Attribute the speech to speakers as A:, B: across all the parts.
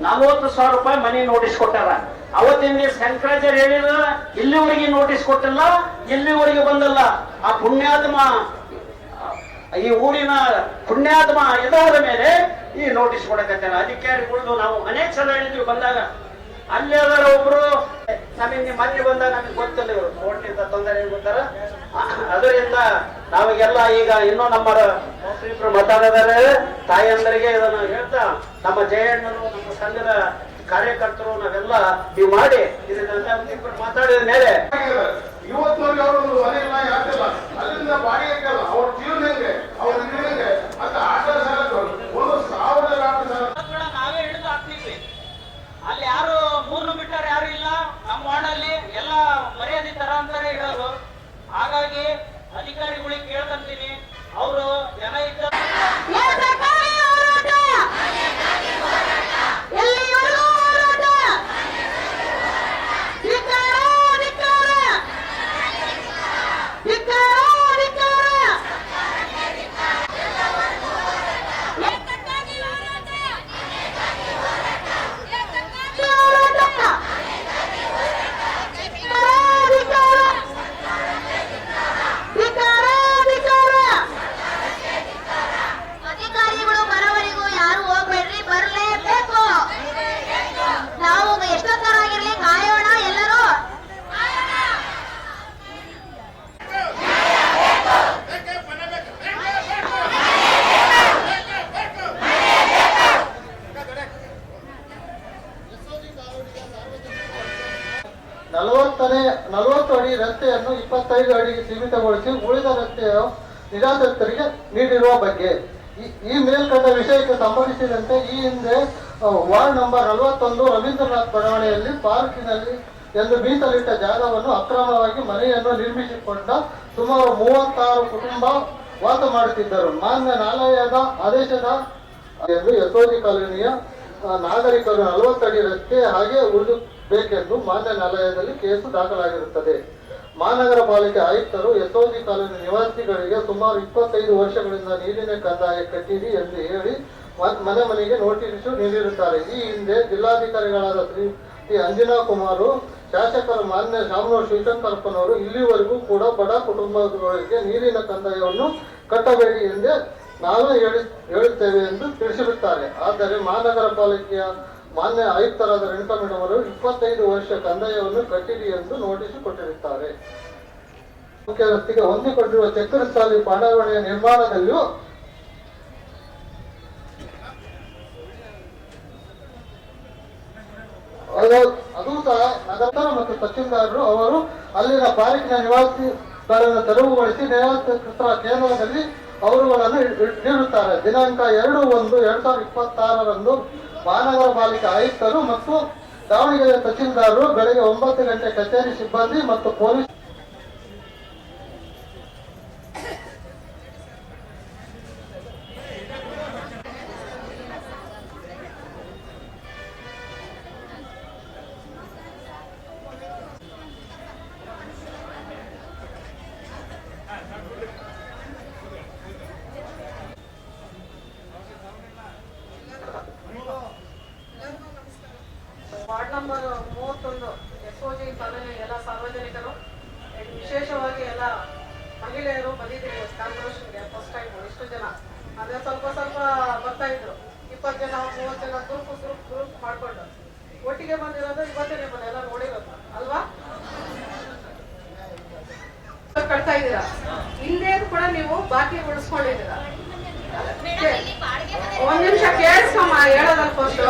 A: 40,000 ರೂಪಾಯಿ ಮನಿ ನೋಟಿಸ್ ಕೊಟ್ಟಾರ. ಅವತ್ತಿನ ಶಂಕರಾಚಾರ್ಯ ಹೇಳಿದ ಇಲ್ಲಿವರೆಗೆ ನೋಟಿಸ್ ಕೊಟ್ಟಿಲ್ಲ, ಇಲ್ಲಿವರೆಗೆ ಬಂದಿಲ್ಲ. ಆ ಪುಣ್ಯಾತ್ಮ, ಈ ಊರಿನ ಪುಣ್ಯಾತ್ಮ ಇದಾದ ಮೇಲೆ ಈ ನೋಟಿಸ್ ಕೊಡಕತ್ತಾರ. ಅಧಿಕಾರಿಗಳು ನಾವು ಅನೇಕ ಸಲ ಹೇಳಿದ್ವಿ ಬಂದಾಗ. ಅಲ್ಲಿ ಅದರ ಒಬ್ರು ನಮಗೆ ಮೊನ್ನೆ ಬಂದಾಗ ನಮಗೆ ಗೊತ್ತಿಲ್ಲ ಇವರು ಕೋರ್ಟ್ನಿಂದ ತೊಂದರೆ ಗೊತ್ತಾರ. ಅದರಿಂದ ನಾವಿಗೆಲ್ಲ ಈಗ ಇನ್ನೂ ನಮ್ಮ ಇಬ್ರು ಮಾತಾಡಿದರೆ ತಾಯಿಯಂದರಿಗೆ ಇದನ್ನು ಹೇಳ್ತಾ ನಮ್ಮ ಜಯಣ್ಣರು ನಮ್ಮ ಸಂಘದ ಕಾರ್ಯಕರ್ತರು ನಾವೆಲ್ಲ ನೀವು ಮಾಡಿ ಇದನ್ನ ಮಾತಾಡಿದ ಮೇಲೆ
B: ಇವತ್ತಿನವ್ರಿಗೆ ಅವರು ಮನೆ ಇಲ್ಲ ಯಾಕಿಲ್ಲ, ಅಲ್ಲಿಂದ ಬಾಡಿಗೆ ಅವ್ರ ಜೀವನ ಹೆಂಗೆ, ಅವ್ರ ಹೆಂಗೆ ಅಂತ ಆಟೋ ಸಾಲಗಳು 1,000 ಆಟೋ ಸಾಲ
A: ನಾವೇ ಹಿಡಿದು ಹಾಕ್ತಿದ್ವಿ. ಅಲ್ಲಿ ಯಾರು ಮೂರ್ನು ಬಿಟ್ಟಾರ ಯಾರು ಇಲ್ಲ. ನಮ್ಮ ವಾರ್ಡಲ್ಲಿ ಎಲ್ಲ ಮರ್ಯಾದೆ ತರ ಅಂತಾರೆ ಇಡೋರು. ಹಾಗಾಗಿ ಅಧಿಕಾರಿಗಳಿಗೆ ಕೇಳ್ಕೊಂತೀನಿ, ಅವರು ಜನ ಇದ್ದ
C: ನಲವತ್ತು ಅಡಿ ರಸ್ತೆಯನ್ನು 25 ಅಡಿಗೆ ಸೀಮಿತಗೊಳಿಸಿ ಉಳಿದ ರಸ್ತೆಯ ನಿರಾಶ್ರಿತರಿಗೆ ನೀಡಿರುವ ಬಗ್ಗೆ ಈ ಮೇಲ್ಕಂಡ ವಿಷಯಕ್ಕೆ ಸಂಬಂಧಿಸಿದಂತೆ ಈ ಹಿಂದೆ ವಾರ್ಡ್ ನಂಬರ್ 41 ರವೀಂದ್ರನಾಥ್ ಬಡಾವಣೆಯಲ್ಲಿ ಪಾರ್ಕಿನಲ್ಲಿ ಎಂದು ಮೀಸಲಿಟ್ಟ ಜಾಗವನ್ನು ಅಕ್ರಮವಾಗಿ ಮನೆಯನ್ನು ನಿರ್ಮಿಸಿಕೊಂಡ ಸುಮಾರು 36 ಕುಟುಂಬ ವಾಸ ಮಾಡುತ್ತಿದ್ದರು. ಮಾನ್ಯ ನ್ಯಾಯಾಲಯದ ಆದೇಶದ ಎಂದು ಯಶೋಧಿ ಕಾಲೋನಿಯ ನಾಗರಿಕರು 40 ಅಡಿ ರಸ್ತೆ ಹಾಗೆ ಉಳಿಸಬೇಕೆಂದು ಮಾನ್ಯ ನ್ಯಾಯಾಲಯದಲ್ಲಿ ಕೇಸು ದಾಖಲಾಗಿರುತ್ತದೆ. ಮಹಾನಗರ ಪಾಲಿಕೆ ಆಯುಕ್ತರು ಯಶೋಧಿ ಕಾಲೋನಿ ನಿವಾಸಿಗಳಿಗೆ ಸುಮಾರು 25 ವರ್ಷಗಳಿಂದ ನೀರಿನ ಕಂದಾಯ ಕಟ್ಟಿರಿ ಎಂದು ಹೇಳಿ ಮನೆ ಮನೆಗೆ ನೋಟಿಸ್ ನೀಡಿರುತ್ತಾರೆ. ಈ ಹಿಂದೆ ಜಿಲ್ಲಾಧಿಕಾರಿಗಳಾದ ಶ್ರೀ ಅಂಜನಾ ಕುಮಾರ್, ಶಾಸಕರು ಮಾನ್ಯ ಶಾಮನೂರು ಶಿವಶಂಕರಪ್ಪನವರು ಇಲ್ಲಿವರೆಗೂ ಕೂಡ ಬಡ ಕುಟುಂಬಗಳಿಗೆ ನೀರಿನ ಕಂದಾಯವನ್ನು ಕಟ್ಟಬೇಡಿ ಎಂದೇ ನಾವೇ ಹೇಳುತ್ತೇವೆ ಎಂದು ತಿಳಿಸಿರುತ್ತಾರೆ. ಆದರೆ ಮಹಾನಗರ ಪಾಲಿಕೆಯ ಮಾನ್ಯ ಆಯುಕ್ತರಾದ ರೇಣುಕಾ ಮೇಡಮ್ ಅವರು 25 ವರ್ಷ ಕಂದಾಯವನ್ನು ಕಟ್ಟಿರಿ ಎಂದು ನೋಟಿಸ್ ಕೊಟ್ಟಿರುತ್ತಾರೆ. ಮುಖ್ಯ ರಸ್ತೆಗೆ ಹೊಂದಿಕೊಂಡಿರುವ ಚಕ್ರ ಸಾಲಿ ಬಡಾವಣೆಯ ನಿರ್ಮಾಣದಲ್ಲಿಯೂ ಅದು ಸಹ ನಗರ ಮತ್ತು ತಹಶೀಲ್ದಾರರು ಅವರು ಅಲ್ಲಿನ ಪಾರ್ಕಿನ ನಿವಾಸಿಗಳನ್ನು ತೆರವುಗೊಳಿಸಿ ನ್ಯಾಯಾಧಿಕೃತರ ಕೇಂದ್ರದಲ್ಲಿ ಅವರುಗಳನ್ನು ನೀಡುತ್ತಾರೆ. ದಿನಾಂಕ 2/1/2026 ಮಹಾನಗರ ಪಾಲಿಕೆ ಆಯುಕ್ತರು ಮತ್ತು ದಾವಣಗೆರೆ ತಹಶೀಲ್ದಾರರು ಬೆಳಗ್ಗೆ 9 ಗಂಟೆ ಕಚೇರಿ ಸಿಬ್ಬಂದಿ ಮತ್ತು police
D: ward number 31 SOG colony ಎಲ್ಲ ಸಾರ್ವಜನಿಕರು, ವಿಶೇಷವಾಗಿ ಎಲ್ಲ ಮಹಿಳೆಯರು ಬಂದಿದ್ದೀವಿ ಕಾರ್ಪೊರೇಷನ್ಗೆ ಫಸ್ಟ್ ಟೈಮ್. ಇಷ್ಟು ಜನ ಅದೇ ಸ್ವಲ್ಪ ಬರ್ತಾ ಇದ್ರು, 20 ಜನ 30 ಜನ ಗ್ರೂಪ್ ಮಾಡ್ಕೊಂಡು ಒಟ್ಟಿಗೆ ಬಂದಿರೋದು ಇವತ್ತೇ ನಿಮ್ಮನ್ನ ಎಲ್ಲ ನೋಡಿರೋದು ಅಲ್ವಾ? ಕಟ್ತಾ ಇದ್ದೀರಾ, ಹಿಂದೆ ಕೂಡ ನೀವು ಬಾಕಿ ಉಳಿಸ್ಕೊಂಡಿದ್ದೀರಾ. ಒಂದ್ ನಿಮಿಷ ಕೇಳಿಸ್ಕಮ್ಮ ಹೇಳೋದನ್ನ ಫಸ್ಟ್.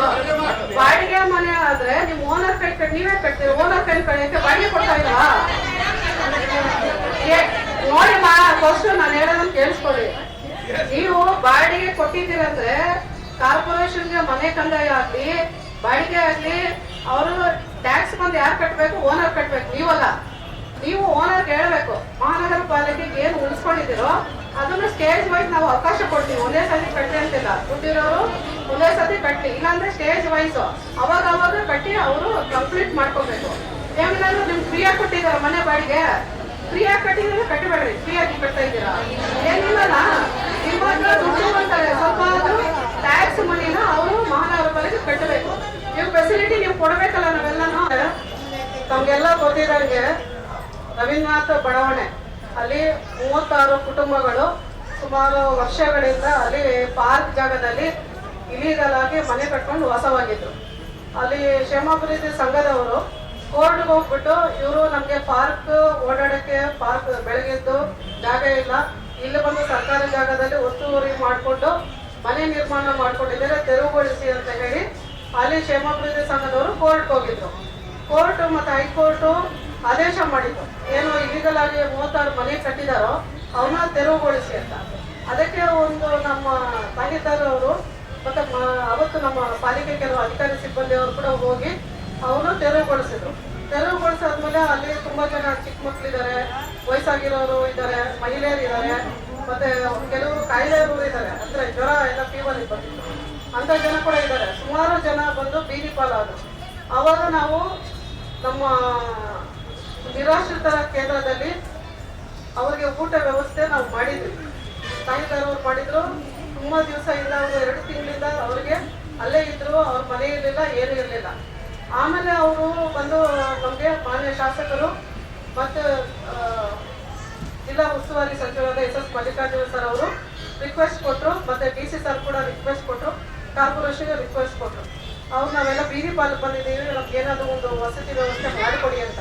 D: ಬಾಡಿಗೆ ಮನೆ ಆದ್ರೆ ನಿಮ್ ಓನರ್ ಕೈ ನೀವೇ ಕಟ್ತೀವಿ, ಓನರ್ ಕೈ ಕಡೆಯಕ್ಕೆ ಬಾಡಿಗೆ ಕೊಡ್ತಾ ಇಲ್ವಾ? ನೋಡಿಮ್ಮ ಫಸ್ಟ್ ನಾನು ಹೇಳೋದನ್ನ ಕೇಳಿಸ್ಕೊಳ್ಳಿ. ನೀವು ಬಾಡಿಗೆ ಕೊಟ್ಟಿದ್ದೀರಂದ್ರೆ ಕಾರ್ಪೊರೇಷನ್ಗೆ ಮನೆ ಕಂದಾಯ ಆಗ್ಲಿ ಬಾಡಿಗೆ ಆಗ್ಲಿ ಅವರು ಟ್ಯಾಕ್ಸ್ ಬಂದು ಯಾರು ಕಟ್ಬೇಕು? ಓನರ್ ಕಟ್ಬೇಕು, ನೀವಲ್ಲ. ನೀವು ಓನರ್ಗೆ ಹೇಳ್ಬೇಕು ಮಹಾನಗರ ಪಾಲಿಕೆಗೆ ಏನು ಉಳಿಸ್ಕೊಂಡಿದ್ದೀರೋ ಅದನ್ನು ಸ್ಟೇಜ್ ವೈಸ್ ನಾವು ಅವಕಾಶ ಕೊಡ್ತೀವಿ. ಒಂದೇ ಸತಿ ಕಟ್ಟಿ ಅಂತಿಲ್ಲ, ದುಡ್ಡಿರೋರು ಒಂದೇ ಸತಿ ಕಟ್ಟಿ, ಇಲ್ಲಾಂದ್ರೆ ಸ್ಟೇಜ್ ವೈಸ್ ಅವಾಗ ಕಟ್ಟಿ ಅವರು ಕಂಪ್ಲೀಟ್ ಮಾಡ್ಕೋಬೇಕು. ಏನಾದ್ರು ನಿಮ್ಗೆ ಫ್ರೀಯಾಗಿ ಕೊಟ್ಟಿದಾರ ಮನೆ ಬಾಡಿಗೆ, ಫ್ರೀಯಾಗಿ ಕಟ್ಟಿದ್ರೆ ಕಟ್ಟಿಬೇಡ್ರಿ, ಫ್ರೀಯಾಗಿ ಕಟ್ತಾ ಇದ್ದೀರಾ ಏನಿಲ್ಲಲ್ಲ. ಇವಾಗ ದುಡ್ಡು ಅಂತಾರೆ, ಸ್ವಲ್ಪ ಟ್ಯಾಕ್ಸ್ ಮನಿನ ಅವರು ಮಹಾನಗರ ಪಾಲಿಕೆ ಕಟ್ಟಬೇಕು. ಕೊಡ್ಬೇಕಲ್ಲ ನಾವೆಲ್ಲನೂ. ತಮ್ಗೆಲ್ಲ ಗೊತ್ತಿರಂಗೆ ರವೀಂದ್ರನಾಥ್ ಬಡಾವಣೆ ಅಲ್ಲಿ 36 ಕುಟುಂಬಗಳು ಸುಮಾರು ವರ್ಷಗಳಿಂದ ಅಲ್ಲಿ ಪಾರ್ಕ್ ಜಾಗದಲ್ಲಿ ಇಲೀಗಲ್ ಆಗಿ ಮನೆ ಕಟ್ಕೊಂಡು ವಾಸವಾಗಿದ್ರು. ಅಲ್ಲಿ ಕ್ಷೇಮಾಭಿವೃದ್ಧಿ ಸಂಘದವರು ಕೋರ್ಟ್ಗೆ ಹೋಗ್ಬಿಟ್ಟು ಇವರು ನಮಗೆ ಪಾರ್ಕ್ ಓಡಾಡಕ್ಕೆ ಪಾರ್ಕ್ ಬೆಳಗ್ಗೆದ್ದು ಜಾಗ ಇಲ್ಲ, ಇಲ್ಲಿ ಬಂದು ಸರ್ಕಾರಿ ಜಾಗದಲ್ಲಿ ಒತ್ತುವರಿ ಮಾಡಿಕೊಂಡು ಮನೆ ನಿರ್ಮಾಣ ಮಾಡ್ಕೊಂಡಿದ್ದಾರೆ, ತೆರವುಗೊಳಿಸಿ ಅಂತ ಹೇಳಿ ಅಲ್ಲಿ ಕ್ಷೇಮಾಭಿವೃದ್ಧಿ ಸಂಘದವರು ಕೋರ್ಟ್ಗೆ ಹೋಗಿದ್ರು. ಕೋರ್ಟ್ ಮತ್ತು ಹೈಕೋರ್ಟು ಆದೇಶ ಮಾಡಿದ್ರು, ಏನು ಇಲೀಗಲ್ ಆಗಿ 36 ಮನೆ ಕಟ್ಟಿದಾರೋ ಅವನ್ನ ತೆರವುಗೊಳಿಸಿ ಅಂತ. ಅದಕ್ಕೆ ಒಂದು ನಮ್ಮ ತಹಸೀಲ್ದಾರವರು ಮತ್ತು ಅವತ್ತು ನಮ್ಮ ಪಾಲಿಕೆ ಕೆಲವು ಅಧಿಕಾರಿ ಸಿಬ್ಬಂದಿಯವರು ಕೂಡ ಹೋಗಿ ಅವನು ತೆರವುಗೊಳಿಸಿದ್ರು. ತೆರವುಗೊಳಿಸಾದ್ಮೇಲೆ ಅಲ್ಲಿ ತುಂಬಾ ಜನ ಚಿಕ್ಕ ಮಕ್ಕಳಿದ್ದಾರೆ, ವಯಸ್ಸಾಗಿರೋರು ಇದ್ದಾರೆ, ಮಹಿಳೆಯರು ಇದ್ದಾರೆ, ಮತ್ತೆ ಕೆಲವರು ಕಾಯಿಲೆಯವರು ಇದ್ದಾರೆ, ಅಂದ್ರೆ ಜ್ವರ ಎಲ್ಲ ಫೀವರ್ ಬಂದಿತ್ತು ಅಂತ ಜನ ಕೂಡ ಇದ್ದಾರೆ. ಸುಮಾರು ಜನ ಬಂದು ಬೀದಿ ಪಾಲಾದ್ರು. ಆವಾಗ ನಾವು ನಮ್ಮ ನಿರಾಶ್ರಿತರ ಕೇಂದ್ರದಲ್ಲಿ ಅವರಿಗೆ ಊಟ ವ್ಯವಸ್ಥೆ ನಾವು ಮಾಡಿದ್ವಿ. ತಾಯಿದಾರವ್ರು ಮಾಡಿದ್ರು. ತುಂಬಾ ದಿವಸ ಇಲ್ಲ, ಅವರು 2 ತಿಂಗಳಿಂದ ಅವ್ರಿಗೆ ಅಲ್ಲೇ ಇದ್ರು, ಅವ್ರ ಮನೆ ಇರಲಿಲ್ಲ, ಏನೂ ಇರಲಿಲ್ಲ. ಆಮೇಲೆ ಅವರು ಬಂದು ನಮಗೆ ಮಾನ್ಯ ಶಾಸಕರು ಮತ್ತು ಜಿಲ್ಲಾ ಉಸ್ತುವಾರಿ ಸಚಿವರಾದ SS ಮಲ್ಲಿಕಾರ್ಜುನ ಸರ್ ಅವರು ರಿಕ್ವೆಸ್ಟ್ ಕೊಟ್ಟರು, ಮತ್ತೆ DC ಸರ್ ಕೂಡ ರಿಕ್ವೆಸ್ಟ್ ಕೊಟ್ಟರು, ಕಾರ್ಪೊರೇಷನ್ಗೆ ರಿಕ್ವೆಸ್ಟ್ ಕೊಟ್ಟರು. ಅವ್ರು ನಾವೆಲ್ಲ ಬೀದಿ ಪಾಲಕ್ಕೆ ಬಂದಿದ್ದೀವಿ, ನಮ್ಗೆ ಏನಾದರೂ ಒಂದು ವಸತಿ ವ್ಯವಸ್ಥೆ ಮಾಡಿಕೊಡಿ ಅಂತ.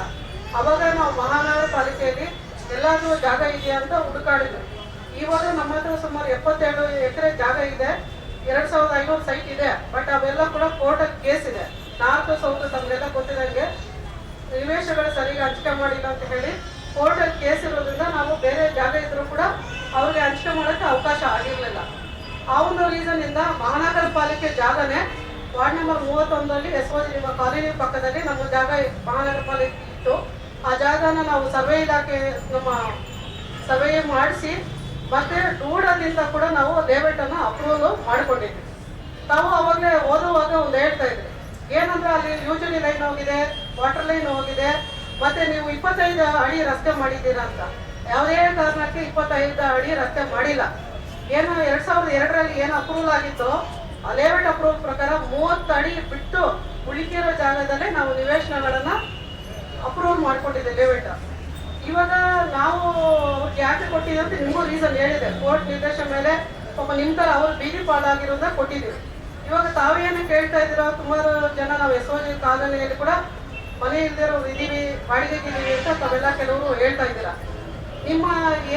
D: ಅವಾಗ ನಾವು ಮಹಾನಗರ ಪಾಲಿಕೆಯಲ್ಲಿ ಎಲ್ಲಾದರೂ ಜಾಗ ಇದೆಯಾ ಅಂತ ಹುಡುಕಾಡಿದ್ವಿ. ಇವಾಗ ನಮ್ಮ ಹತ್ರ ಸುಮಾರು 77 ಎಕರೆ ಜಾಗ ಇದೆ, 2500 ಸೈಟ್ ಇದೆ. ಬಟ್ ಅವೆಲ್ಲ ಕೂಡ ಕೋರ್ಟಲ್ಲಿ ಕೇಸ್ ಇದೆ. ನಾರ್ತ್ ಸೌತ್ ತಮಗೆಲ್ಲ ಗೊತ್ತಿದಂಗೆ ನಿವೇಶಗಳು ಸರಿಯಾಗಿ ಹಂಚಿಕೆ ಮಾಡಿಲ್ಲ ಅಂತ ಹೇಳಿ ಕೋರ್ಟಲ್ಲಿ ಕೇಸ್ ಇರೋದ್ರಿಂದ ನಾವು ಬೇರೆ ಜಾಗ ಇದ್ರೂ ಕೂಡ ಅವ್ರಿಗೆ ಹಂಚಿಕೆ ಮಾಡೋಕ್ಕೆ ಅವಕಾಶ ಆಗಿರಲಿಲ್ಲ. ಆ ಒಂದು ರೀಸನ್ ಇಂದ ಮಹಾನಗರ ಪಾಲಿಕೆ ಜಾಗನೇ ವಾರ್ಡ್ ನಂಬರ್ 31ರಲ್ಲಿ SOG ನಿಮ್ಮ ಕಾಲೋನಿ ಪಕ್ಕದಲ್ಲಿ ನಮ್ಮ ಜಾಗ ಮಹಾನಗರ ಪಾಲಿಕೆ ಇತ್ತು. ಆ ಜಾಗನ ನಾವು ಸರ್ವೆ ಇಲಾಖೆ ನಮ್ಮ ಸರ್ವೆ ಮಾಡಿಸಿ ಮತ್ತೆ ಡೂಡದಿಂದ ಕೂಡ ನಾವು ಲೇಔಟನ್ನು ಅಪ್ರೂವಲ್ ಮಾಡಿಕೊಂಡಿದ್ವಿ. ತಾವು ಅವಾಗಲೇ ಓದುವಾಗ ಒಂದು ಹೇಳ್ತಾ ಇದ್ರಿ, ಏನಂದ್ರೆ ಅಲ್ಲಿ ಯೂಜಲಿ ಲೈನ್ ಹೋಗಿದೆ, ವಾಟರ್ ಲೈನ್ ಹೋಗಿದೆ, ಮತ್ತೆ ನೀವು 25 ಅಡಿ ರಸ್ತೆ ಮಾಡಿದ್ದೀರಾ ಅಂತ. ಯಾವುದೇ ಕಾರಣಕ್ಕೆ 25 ಅಡಿ ರಸ್ತೆ ಮಾಡಿಲ್ಲ. ಏನು 2002ರಲ್ಲಿ ಏನು ಅಪ್ರೂವಲ್ ಆಗಿತ್ತು ಆ ಲೇಔಟ್ ಅಪ್ರೂವಲ್ ಪ್ರಕಾರ 30 ಅಡಿ ಬಿಟ್ಟು ಉಳಿಕಿರೋ ಜಾಗದಲ್ಲೇ ನಾವು ನಿವೇಶನಗಳನ್ನ ಅಪ್ರೂವಲ್ ಮಾಡ್ಕೊಂಡಿದ್ದೆ ಲೇಔಟ್. ಇವಾಗ ನಾವು ಯಾಕೆ ಕೊಟ್ಟಿದ್ದೀವಿ ಅಂತ ನಿಮಗೂ ರೀಸನ್ ಹೇಳಿದೆ. ಕೋರ್ಟ್ ನಿರ್ದೇಶನ ಮೇಲೆ ಪಾಪ ನಿಮ್ಮ ಥರ ಅವ್ರು ಬೀದಿ ಪಾಲಾಗಿರೋದ ಕೊಟ್ಟಿದ್ದೀವಿ. ಇವಾಗ ತಾವೇನು ಕೇಳ್ತಾ ಇದ್ದೀರೋ, ಸುಮಾರು ಜನ ನಾವು SOG ಕಾಲೋನಿಯಲ್ಲಿ ಕೂಡ ಮನೆ ಇಲ್ದಿರೋರು ಇದ್ದೀವಿ, ಬಾಡಿಗೆಗಿದ್ದೀವಿ ಅಂತ ತಾವೆಲ್ಲ ಕೆಲವರು ಹೇಳ್ತಾ ಇದ್ದೀರಾ. ನಿಮ್ಮ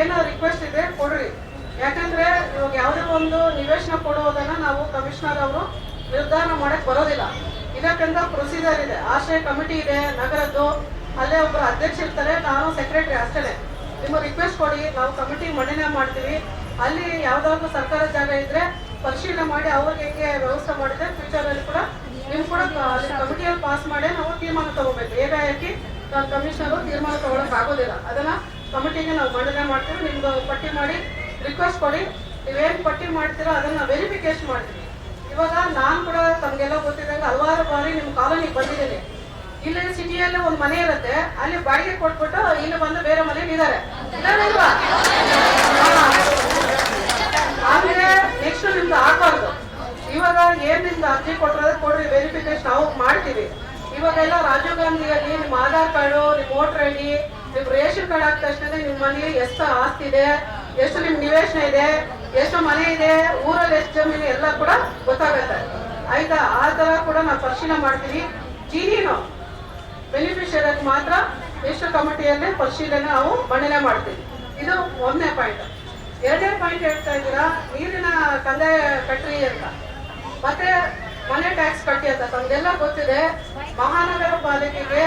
D: ಏನೋ ರಿಕ್ವೆಸ್ಟ್ ಇದೆ ಕೊಡ್ರಿ. ಯಾಕಂದ್ರೆ ಇವಾಗ ಯಾವುದೇ ಒಂದು ನಿವೇಶನ ಕೊಡುವುದನ್ನ ನಾವು ಕಮಿಷನರ್ ಅವರು ನಿರ್ಧಾರ ಮಾಡಕ್ ಬರೋದಿಲ್ಲ. ಇದಕ್ಕಿಂತ ಪ್ರೊಸೀಜರ್ ಇದೆ, ಆಶ್ರಯ ಕಮಿಟಿ ಇದೆ ನಗರದ್ದು, ಅಲ್ಲೇ ಒಬ್ಬರು ಅಧ್ಯಕ್ಷ ಇರ್ತಾರೆ, ನಾನು ಸೆಕ್ರೆಟರಿ ಅಷ್ಟೇ. ನಿಮ್ಮ ರಿಕ್ವೆಸ್ಟ್ ಕೊಡಿ, ನಾವು ಕಮಿಟಿ ಮಂಡನೆ ಮಾಡ್ತೀವಿ. ಅಲ್ಲಿ ಯಾವ್ದಾದ್ರು ಸರ್ಕಾರ ಜಾಗ ಇದ್ರೆ ಪರಿಶೀಲನೆ ಮಾಡಿ ಅವ್ರಿಗೆ ಹೆಂಗೆ ವ್ಯವಸ್ಥೆ ಮಾಡಿದ್ರೆ ಫ್ಯೂಚರಲ್ಲಿ ಕೂಡ ನೀವು ಕೂಡ ಅಲ್ಲಿ ಕಮಿಟಿಯಲ್ಲಿ ಪಾಸ್ ಮಾಡಿ ನಾವು ತೀರ್ಮಾನ ತಗೋಬೇಕು. ಏಕಾಏಕಿ ನಾನು ಕಮಿಷನರು ತೀರ್ಮಾನ ತಗೊಳಕ್ ಆಗೋದಿಲ್ಲ. ಅದನ್ನ ಕಮಿಟಿಗೆ ನಾವು ಮಂಡನೆ ಮಾಡ್ತೀವಿ. ನಿಮ್ದು ಪಟ್ಟಿ ಮಾಡಿ ರಿಕ್ವೆಸ್ಟ್ ಕೊಡಿ, ನೀವೇನು ಪಟ್ಟಿ ಮಾಡ್ತೀರೋ ಅದನ್ನ ವೆರಿಫಿಕೇಶನ್ ಮಾಡ್ತೀವಿ. ಇವಾಗ ನಾನು ಕೂಡ ತಮಗೆಲ್ಲ ಗೊತ್ತಿದ್ದಂಗೆ ಹಲವಾರು ಬಾರಿ ನಿಮ್ಮ ಕಾಲೋನಿಗೆ ಬಂದಿದ್ದೀನಿ. ಇಲ್ಲಿ ಸಿಟಿಯಲ್ಲಿ ಒಂದು ಮನೆ ಇರುತ್ತೆ, ಅಲ್ಲಿ ಬಾಡಿಗೆ ಕೊಟ್ಬಿಟ್ಟು ಇಲ್ಲಿ ಬಂದು ಬೇರೆ ಮನೇಲಿ ಇದ್ದಾರೆ, ಇಲ್ವಾ? ಆಮೇಲೆ ನೆಕ್ಸ್ಟ್ ನಿಮ್ದು ಆಗಬಾರ್ದು. ಇವಾಗ ಏನ್ ನಿಮ್ದು ಅರ್ಜಿ ಕೊಟ್ಟರೆ ಕೊಡ್ರಿ, ವೆರಿಫಿಕೇಶನ್ ನಾವು ಮಾಡ್ತೀವಿ. ಇವಾಗೆಲ್ಲ ರಾಜೀವ್ ಗಾಂಧಿಯಲ್ಲಿ ನಿಮ್ಮ ಆಧಾರ್ ಕಾರ್ಡು, ನಿಮ್ಮ ವೋಟರ್ ID, ನಿಮ್ಮ ರೇಷನ್ ಕಾರ್ಡ್ ಆದ ತಕ್ಷಣ ನಿಮ್ಮ ಮನೇಲಿ ಎಷ್ಟು ಆಸ್ತಿ ಇದೆ, ಎಷ್ಟು ನಿಮ್ ನಿವೇಶನ ಇದೆ, ಎಷ್ಟು ಮನೆ ಇದೆ, ಊರಲ್ಲಿ ಎಷ್ಟು ಜಮೀನು ಎಲ್ಲ ಕೂಡ ಗೊತ್ತಾಗುತ್ತೆ. ಆಯ್ತಾ? ಆ ತರ ಕೂಡ ನಾವು ಪರಿಶೀಲನೆ ಮಾಡ್ತೀವಿ. ಜೀನಿನು ಬೆನಿಫಿಷಿಯರಿಗೆ ಮಾತ್ರ ಎಷ್ಟು ಕಮಿಟಿಯಲ್ಲಿ ಪರಿಶೀಲನೆ ನಾವು ಮಂಡನೆ ಮಾಡ್ತೀವಿ. ಇದು 1ನೇ ಪಾಯಿಂಟ್. 2ನೇ ಪಾಯಿಂಟ್ ಹೇಳ್ತಾ ಇದ್ದೀರಾ ನೀರಿನ ಕಂದಾಯ ಕಟ್ರಿ ಅಂತ, ಮತ್ತೆ ಮನೆ ಟ್ಯಾಕ್ಸ್ ಕಟ್ಟಿ ಅಂತ. ತಮಗೆಲ್ಲ ಗೊತ್ತಿದೆ, ಮಹಾನಗರ ಪಾಲಿಕೆಗೆ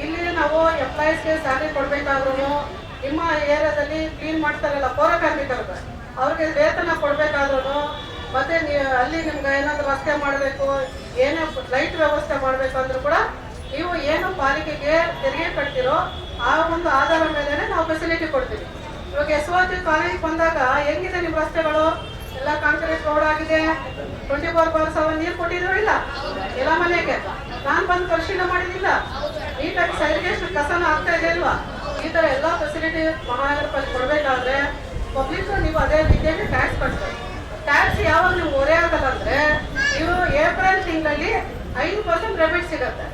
D: ಇಲ್ಲಿ ನಾವು ಎಂಪ್ಲಾಯೀಸ್ಗೆ ಸ್ಯಾಲರಿ ಕೊಡ್ಬೇಕಾದ್ರೂ, ನಿಮ್ಮ ಏರಿಯಾದಲ್ಲಿ ಕ್ಲೀನ್ ಮಾಡ್ತಾರಲ್ಲ ಪೌರ ಕಾರ್ಮಿಕರಿಗೆ, ಅವ್ರಿಗೆ ವೇತನ ಕೊಡ್ಬೇಕಾದ್ರೂ, ಮತ್ತೆ ಅಲ್ಲಿ ನಿಮ್ಗೆ ಏನಾದ್ರು ರಸ್ತೆ ಮಾಡಬೇಕು, ಏನೇ ಲೈಟ್ ವ್ಯವಸ್ಥೆ ಮಾಡಬೇಕು ಅಂದ್ರೂ ಕೂಡ ನೀವು ಏನು ಪಾಲಿಕೆಗೆ ತೆರಿಗೆ ಕಟ್ತಿರೋ ಆ ಒಂದು ಆಧಾರ ಮೇಲೆ ನಾವು ಫೆಸಿಲಿಟಿ ಕೊಡ್ತೀವಿ. ಇವಾಗ SOG ಕಾಲೇಜಿಗೆ ಬಂದಾಗ ಹೆಂಗಿದೆ ನಿಮ್ಮ ರಸ್ತೆಗಳು? ಎಲ್ಲ ಕಾಂಕ್ರೀಟ್ ರೋಡ್ ಆಗಿದೆ, 24/7 ನೀರು ಕೊಟ್ಟಿದ್ರು ಇಲ್ಲ ಎಲ್ಲ ಮನೆಗೆ. ನಾನು ಬಂದು ಪರಿಶೀಲನೆ ಮಾಡಿದಿಲ್ಲ, ನೀಟಾಗಿ ಸೈಡ್ಗೆಷ್ಟು ಕಸನ ಆಗ್ತಾ ಇದೆ ಇಲ್ವಾ? ಈ ತರ ಎಲ್ಲ ಫೆಸಿಲಿಟಿ ಮಹಾನಗರ ಪಾಲಿಕೆ ಕೊಡ್ಬೇಕಾದ್ರೆ ಪಬ್ಲಿಕ್ ನೀವು ಅದೇ ರೀತಿಯಾಗಿ ಟ್ಯಾಕ್ಸ್ ಕಟ್ತಾರೆ. ಟ್ಯಾಕ್ಸ್ ಯಾವಾಗ ನಿಮ್ಗೆ ಹೊರೆ ಆಗಲ್ಲ ಅಂದ್ರೆ ನೀವು ಏಪ್ರಿಲ್ ತಿಂಗಳಲ್ಲಿ 5% ರೆಬಿಟ್ ಸಿಗತ್ತೆ.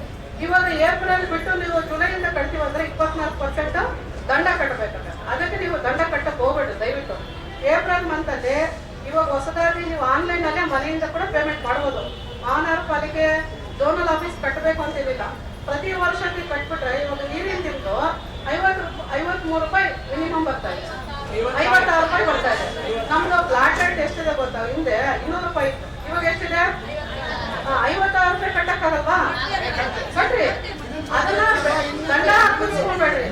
D: ಇವಾಗ ಏಪ್ರಿಲ್ ಬಿಟ್ಟು ನೀವು ಜುಲೈಯಿಂದ ಕಟ್ತೀವಿ ಅಂದ್ರೆ 24% ದಂಡ ಕಟ್ಟಬೇಕಾಗುತ್ತೆ. ಅದಕ್ಕೆ ನೀವು ದಂಡ ಕಟ್ಟಕ್ಕೆ ಹೋಗ್ಬೇಡಿ ದಯವಿಟ್ಟು. ಏಪ್ರಿಲ್ ಮಂತ್ ಅಲ್ಲಿ ಇವಾಗ ಹೊಸದಾಗಿ ನೀವು ಆನ್ಲೈನ್ ಅಲ್ಲೇ ಮನೆಯಿಂದ ಕೂಡ ಪೇಮೆಂಟ್ ಮಾಡ್ಬೋದು. ಮಹಾನಗರ ಪಾಲಿಕೆ ಝೋನಲ್ ಆಫೀಸ್ ಕಟ್ಟಬೇಕು ಅಂತಿಲ್ಲ. ಪ್ರತಿ ವರ್ಷಕ್ಕೆ ಕಟ್ಬಿಟ್ರೆ ಇವಾಗ ನೀರಿನ ತಿಂದು 53 ರೂಪಾಯಿ ಮಿನಿಮಮ್ ಬರ್ತಾ ಇದೆ, 56 ರೂಪಾಯಿ ಬರ್ತಾ ಇದೆ. ನಮ್ದು ಫ್ಲಾಟ್ ರೇಟ್ ಎಷ್ಟಿದೆ ಗೊತ್ತಾ? ಹಿಂದೆ 200 ರೂಪಾಯಿ ಇತ್ತು, ಇವಾಗ ಎಷ್ಟಿದೆ? 56 ರೂಪಾಯಿ ಕಟ್ಟಕ್ಕಾಗಲ್ವಾ? ಕಟ್ರಿ. ಅದನ್ನ ದಂಡ ಹಾಕಿಸ್ಕೊಳ್ಬೇಡ್ರಿ.